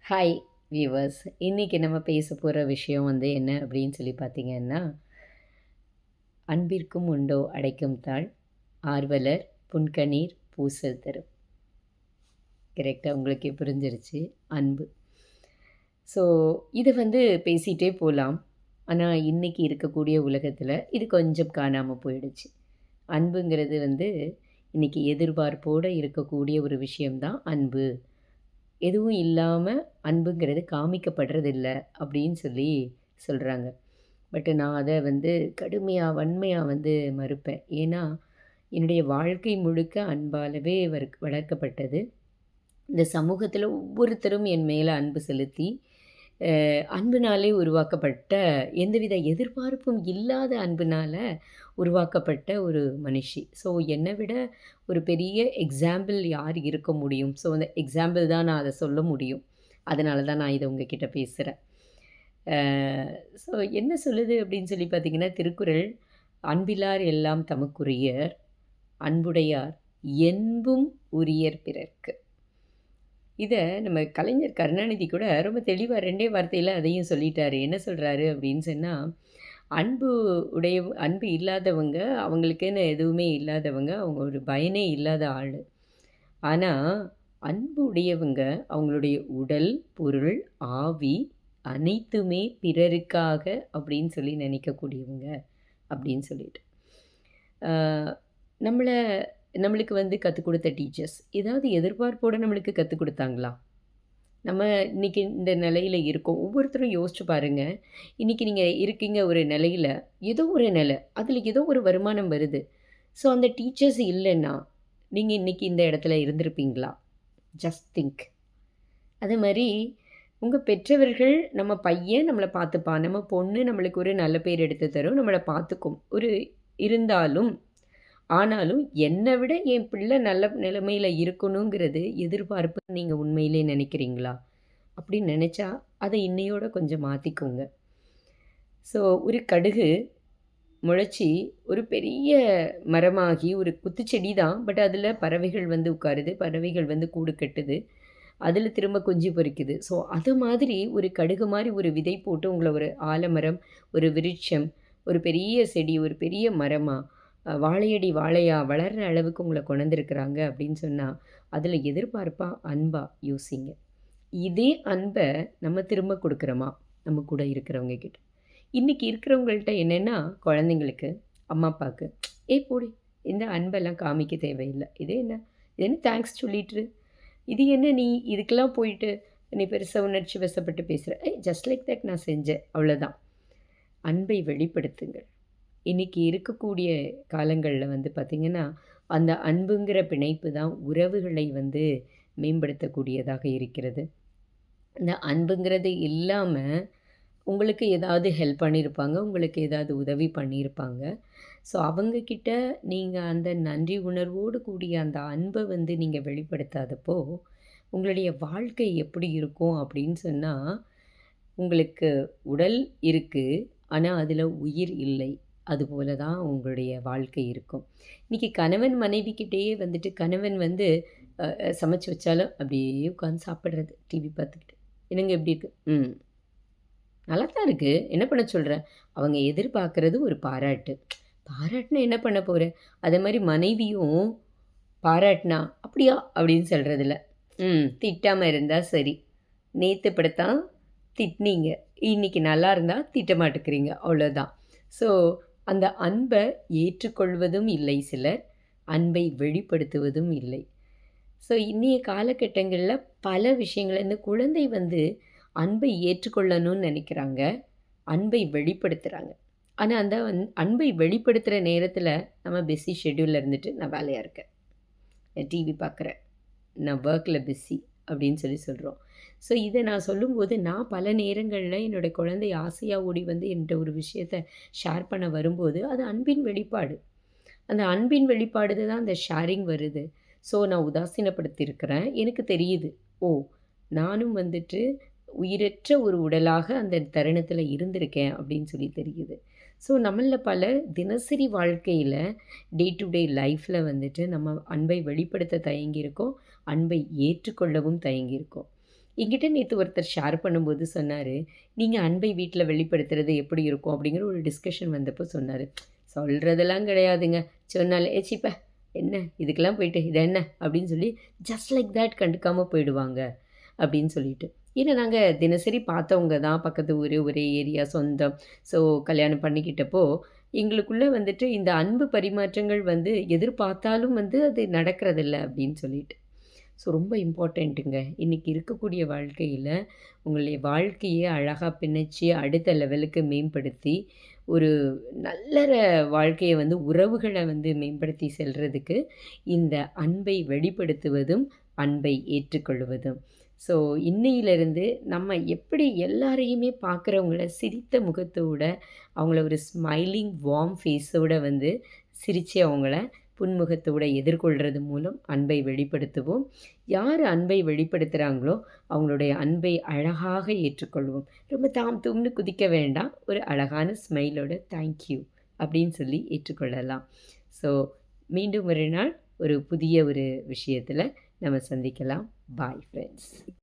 Hi viewers. இன்றைக்கி நம்ம பேச போகிற விஷயம் என்ன அப்படின்னு சொல்லி பார்த்தீங்கன்னா, அன்பிற்கும் உண்டோ அடைக்கும் தாழ், ஆர்வலர் புன்கணீர் பூசல் தரும். கரெக்டாக உங்களுக்கே புரிஞ்சிருச்சு. அன்பு. ஸோ இது பேசிகிட்டே போகலாம். ஆனால் இன்றைக்கி இருக்கக்கூடிய உலகத்தில் இது கொஞ்சம் காணாமல் போயிடுச்சு. அன்புங்கிறது இன்றைக்கி எதிர்பார்ப்போடு இருக்கக்கூடிய ஒரு விஷயம்தான் அன்பு. எதுவும் இல்லாமல் அன்புங்கிறது காமிக்கப்படுறதில்ல அப்படின்னு சொல்லி சொல்கிறாங்க. பட் நான் அதை கடுமையாக வன்மையாக மறுப்பேன். ஏன்னா என்னுடைய வாழ்க்கை முழுக்க அன்பாலவே வளர்க்கப்பட்டது. இந்த சமூகத்தில் ஒவ்வொருத்தரும் என் மேலே அன்பு செலுத்தி அன்புனாலே உருவாக்கப்பட்ட, எந்தவித எதிர்பார்ப்பும் இல்லாத அன்புனால் உருவாக்கப்பட்ட ஒரு மனுஷி. ஸோ என்னை விட ஒரு பெரிய எக்ஸாம்பிள் யார் இருக்க முடியும்? ஸோ அந்த எக்ஸாம்பிள் தான் நான் அதை சொல்ல முடியும். அதனால தான் நான் இதை உங்ககிட்ட பேசுகிறேன். ஸோ என்ன சொல்லுது அப்படின்னு சொல்லி பார்த்தீங்கன்னா, திருக்குறள், அன்பிலார் எல்லாம் தமக்குரியர், அன்புடையார் என்பும் உரியர் பிறர்க்கு. இதை நம்ம கலைஞர் கருணாநிதி கூட ரொம்ப தெளிவாக 2 வார்த்தையில் அதையும் சொல்லிட்டாரு. என்ன சொல்கிறாரு அப்படின்னு சொன்னால், அன்பு அன்பு இல்லாதவங்க, அவங்களுக்குன்னு எதுவுமே இல்லாதவங்க, அவங்க ஒரு பயனே இல்லாத ஆள். ஆனால் அன்பு உடையவங்க அவங்களுடைய உடல், பொருள், ஆவி அனைத்துமே பிறருக்காக அப்படின்னு சொல்லி நினைக்கக்கூடியவங்க அப்படின்னு சொல்லிட்டு. நம்மளுக்கு கற்றுக் கொடுத்த டீச்சர்ஸ் ஏதாவது எதிர்பார்ப்போடு நம்மளுக்கு கற்றுக் கொடுத்தாங்களா? நம்ம இன்றைக்கி இந்த நிலையில் இருக்கோம். ஒவ்வொருத்தரும் யோசிச்சு பாருங்கள். இன்றைக்கி நீங்கள் இருக்கீங்க ஒரு நிலையில், ஏதோ ஒரு நிலை, அதில் ஏதோ ஒரு வருமானம் வருது. ஸோ அந்த டீச்சர்ஸ் இல்லைன்னா நீங்கள் இன்றைக்கி இந்த இடத்துல இருந்திருப்பீங்களா? Just think. அதே மாதிரி உங்கள் பெற்றவர்கள், நம்ம பையன் நம்மளை பார்த்துப்பான், நம்ம பொண்ணு நம்மளுக்கு ஒரு நல்ல பேர் எடுத்து தரும், நம்மளை பார்த்துக்கும் இருந்தாலும், ஆனாலும் என்னை விட என் பிள்ளை நல்ல நிலைமையில் இருக்கணுங்கிறது எதிர்பார்ப்பு நீங்கள் உண்மையிலே நினைக்கிறீங்களா? அப்படின்னு நினச்சா அதை இன்னையோட கொஞ்சம் மாற்றிக்கோங்க. ஸோ ஒரு கடுகு முளைச்சி ஒரு பெரிய மரமாகி ஒரு குத்துச்செடி தான். பட் அதில் பறவைகள் உட்காருது, பறவைகள் கூடு கட்டுது, அதில் திரும்ப குஞ்சு பொரிக்குது. ஸோ அது மாதிரி ஒரு கடுகு மாதிரி ஒரு விதை போட்டு உங்களை ஒரு ஆலமரம், ஒரு விருட்சம், ஒரு பெரிய செடி, ஒரு பெரிய மரமாக, வாழையடி வாழையா வளர்கிற அளவுக்கு உங்களை கொண்டிருக்கிறாங்க அப்படின்னு சொன்னால், அதில் எதிர்பார்ப்பா அன்பா யோசிங்க. இதே அன்பை நம்ம திரும்ப கொடுக்குறோமா நம்ம கூட இருக்கிறவங்க கிட்ட? இன்றைக்கி இருக்கிறவங்கள்ட்ட என்னென்னா, குழந்தைங்களுக்கு, அம்மா அப்பாவுக்கு, போடி இந்த அன்பெல்லாம் காமிக்க தேவையில்லை, இது என்ன தேங்க்ஸ் சொல்லிட்டுரு, இது என்ன நீ இதுக்கெல்லாம் போயிட்டு நீ பெருசாக உணர்ச்சி வசப்பட்டு பேசுகிற, ஜஸ்ட் லைக் தட் நான் செஞ்சேன், அவ்வளோதான். அன்பை வெளிப்படுத்துங்கள். இன்றைக்கி இருக்கக்கூடிய காலங்களில் பார்த்திங்கன்னா, அந்த அன்புங்கிற பிணைப்பு தான் உறவுகளை மேம்படுத்தக்கூடியதாக இருக்கிறது. இந்த அன்புங்கிறது இல்லாமல் உங்களுக்கு ஏதாவது ஹெல்ப் பண்ணியிருப்பாங்க, உங்களுக்கு ஏதாவது உதவி பண்ணியிருப்பாங்க. ஸோ அவங்கக்கிட்ட நீங்கள் அந்த நன்றி உணர்வோடு கூடிய அந்த அன்பை நீங்கள் வெளிப்படுத்தாதப்போ, உங்களுடைய வாழ்க்கை எப்படி இருக்கும் அப்படின்னு சொன்னால், உங்களுக்கு உடல் இருக்குது, ஆனால் அதில் உயிர் இல்லை. அதுபோல தான் உங்களுடைய வாழ்க்கை இருக்கும். இன்றைக்கி கணவன் மனைவிக்கிட்டேயே கணவன் சமைச்சு வச்சாலும் அப்படியே உட்காந்து சாப்பிட்றது, டிவி பார்த்துக்கிட்டு. என்னங்க எப்படி இருக்குது? நல்லா தான் இருக்குது, என்ன பண்ண சொல்கிற? அவங்க எதிர்பார்க்குறது ஒரு பாராட்டு. பாராட்டுனா என்ன பண்ண போகிற? அதே மாதிரி மனைவியும் பாராட்டினா அப்படியா அப்படின்னு சொல்கிறதில்ல. திட்டாமல் இருந்தால் சரி. நேற்று படத்தான் திட்டினீங்க, இன்றைக்கி நல்லா இருந்தால் திட்ட மாட்டேங்கிறீங்க, அவ்வளோதான். ஸோ அந்த அன்பை ஏற்றுக்கொள்வதும் இல்லை சிலர், அன்பை வெளிப்படுத்துவதும் இல்லை. ஸோ இன்றைய காலகட்டங்களில் பல விஷயங்கள், இந்த குழந்தை அன்பை ஏற்றுக்கொள்ளணும்னு நினைக்கிறாங்க, அன்பை வெளிப்படுத்துகிறாங்க. ஆனால் அந்த அன்பை வெளிப்படுத்துகிற நேரத்தில் நம்ம பிஸி ஷெட்யூலில் இருந்துட்டு, நான் வேலையாக இருக்கேன், நான் டிவி பார்க்குறேன், நான் ஒர்க்கில் பிஸி அப்படின்னு சொல்கிறோம். ஸோ இதை நான் சொல்லும்போது, நான் பல நேரங்களில் என்னோடய குழந்தை ஆசையாக ஓடி என்கிட்ட ஒரு விஷயத்தை ஷேர் பண்ண வரும்போது, அது அன்பின் வெளிப்பாடு. அந்த அன்பின் வெளிப்பாடு தான் அந்த ஷேரிங் வருது. ஸோ நான் உதாசீனப்படுத்தியிருக்கிறேன், எனக்கு தெரியுது. நானும் உயிரற்ற ஒரு உடலாக அந்த தருணத்தில் இருந்திருக்கேன் அப்படின்னு தெரியுது. ஸோ நம்மளில் பல தினசரி வாழ்க்கையில், டே டு டே லைஃப்பில் நம்ம அன்பை வெளிப்படுத்த தயங்கியிருக்கோம், அன்பை ஏற்றுக்கொள்ளவும் தயங்கியிருக்கோம். என்கிட்ட நேத்து ஒருத்தர் ஷேர் பண்ணும்போது சொன்னாரு, "நீங்க அன்பை வீட்ல வெளிப்படுத்துறது எப்படி இருக்கும்?" அப்படிங்கிற ஒரு டிஸ்கஷன் வந்தப்போ சொன்னாரு. "சொல்றதெல்லாம் கிடையாதுங்க. சொன்னாலே ஏ ச்சீ பே! என்ன இதுக்கெல்லாம் போயிட்டு இது என்ன?" அப்படின்னு சொல்லி ஜஸ்ட் லைக் தட் கண்டுக்காம போயிடுவாங்க அப்படின்னு சொல்லிட்டு. ஏன்னா நாங்க தினசரி பார்த்தவங்க தான். பக்கத்து ஊரு, ஒரே ஏரியா, சொந்தம். ஸோ கல்யாணம் பண்ணிக்கிட்டப்போ, எங்களுக்குள்ள வந்துட்டு இந்த அன்பு பரிமாற்றங்கள் வந்து எதிர்பார்த்தாலும் வந்து அது நடக்கிறதில்ல அப்படின்னு சொல்லிட்டு. ஸோ ரொம்ப இம்பார்ட்டண்ட்டுங்க. இன்னைக்கு இருக்கக்கூடிய வாழ்க்கையில, உங்களுடைய வாழ்க்கைய அழகா பிணைச்சு, அடுத்த லெவலுக்கு மேம்படுத்தி, ஒரு நல்லற வாழ்க்கைய வந்து உறவுகள வந்து மேம்படுத்தி செல்றதுக்கு, இந்த அன்பை வெளிப்படுத்துவதும், அன்பை ஏற்றுக்கொள்வதும். ஸோ இன்னையிலிருந்து நம்ம எப்படி எல்லாரையுமே பார்க்குறவங்கள சிரித்த முகத்தோட, அவங்கள ஒரு ஸ்மைலிங் வார்ம் ஃபேஸோட வந்து சிரிச்சு அவங்கள புன்முகத்தோட எதிர்கொள்றது மூலம் அன்பை வெளிப்படுத்துவோம். யார் அன்பை வெளிப்படுத்துகிறாங்களோ, அவங்களுடைய அன்பை அழகாக ஏற்றுக்கொள்வோம். ரொம்ப தாம் தூம்னு குதிக்க வேண்டாம். ஒரு அழகான ஸ்மைலோட தேங்க் யூ அப்படின்னு சொல்லி ஏற்றுக்கொள்ளலாம். ஸோ மீண்டும் ஒரு நாள் ஒரு புதிய ஒரு விஷயத்தில நம்ம சந்திக்கலாம். Bye friends.